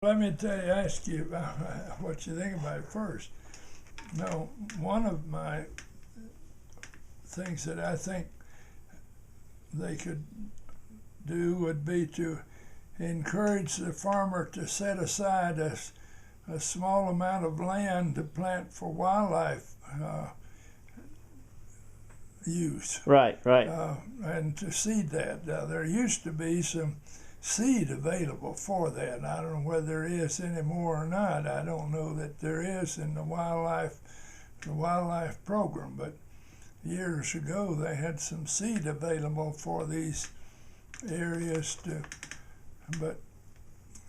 Let me ask you what you think about it first. No, one of my things that I think they could do would be to encourage the farmer to set aside a small amount of land to plant for wildlife use. Right. And to seed that. There used to be some seed available for that. I don't know whether there is anymore or not. I don't know that there is in the wildlife program, but years ago they had some seed available for these areas but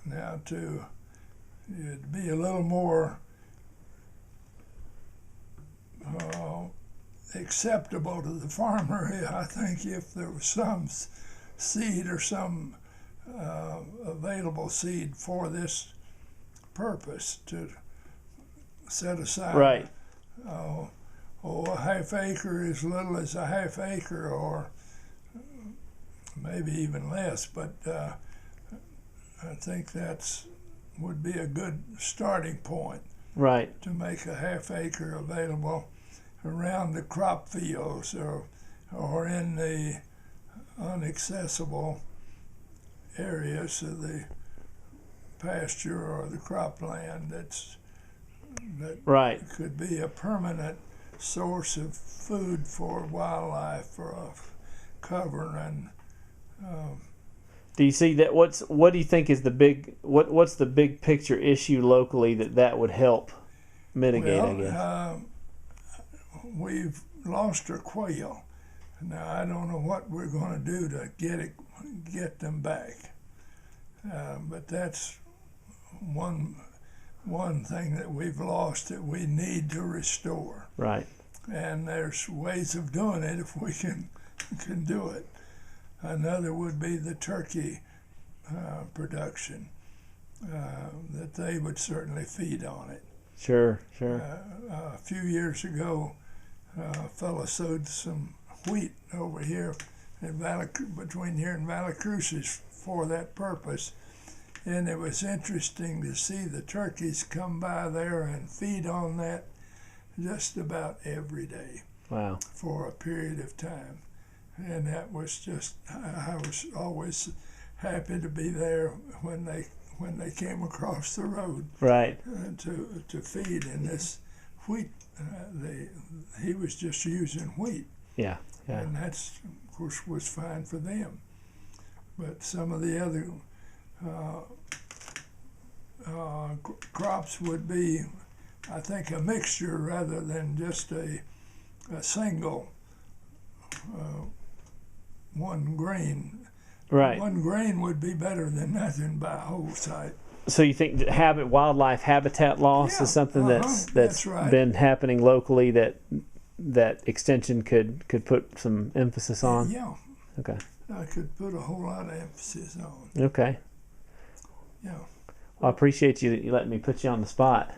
now it'd be a little more acceptable to the farmer, I think, if there was some seed or some available seed for this purpose to set aside. Right. A half acre, as little as a half acre, or maybe even less. But I think would be a good starting point. Right. To make a half acre available around the crop fields or in the inaccessible areas of the pasture or the cropland that right. could be a permanent source of food for wildlife, for a cover. And do you see that? What do you think is what's the big picture issue locally that would help mitigate? I guess we've lost our quail. Now I don't know what we're going to do to get them back, but that's one thing that we've lost that we need to restore. Right. And there's ways of doing it if we can do it. Another would be the turkey production, that they would certainly feed on it. Sure. A few years ago, a fellow sowed some wheat over here between here and Valley Cruces for that purpose. And it was interesting to see the turkeys come by there and feed on that just about every day. Wow. For a period of time. And that was just, I was always happy to be there when they came across the road. Right. To feed in this wheat. He was just using wheat. Yeah. And that's, of course, was fine for them. But some of the other crops would be, I think, a mixture rather than just a single one grain. Right. One grain would be better than nothing by a whole site. So you think that wildlife habitat loss is something that's right. been happening locally that extension could put some emphasis on? Yeah. Okay. I could put a whole lot of emphasis on. Okay. Yeah. Well, I appreciate you letting me put you on the spot.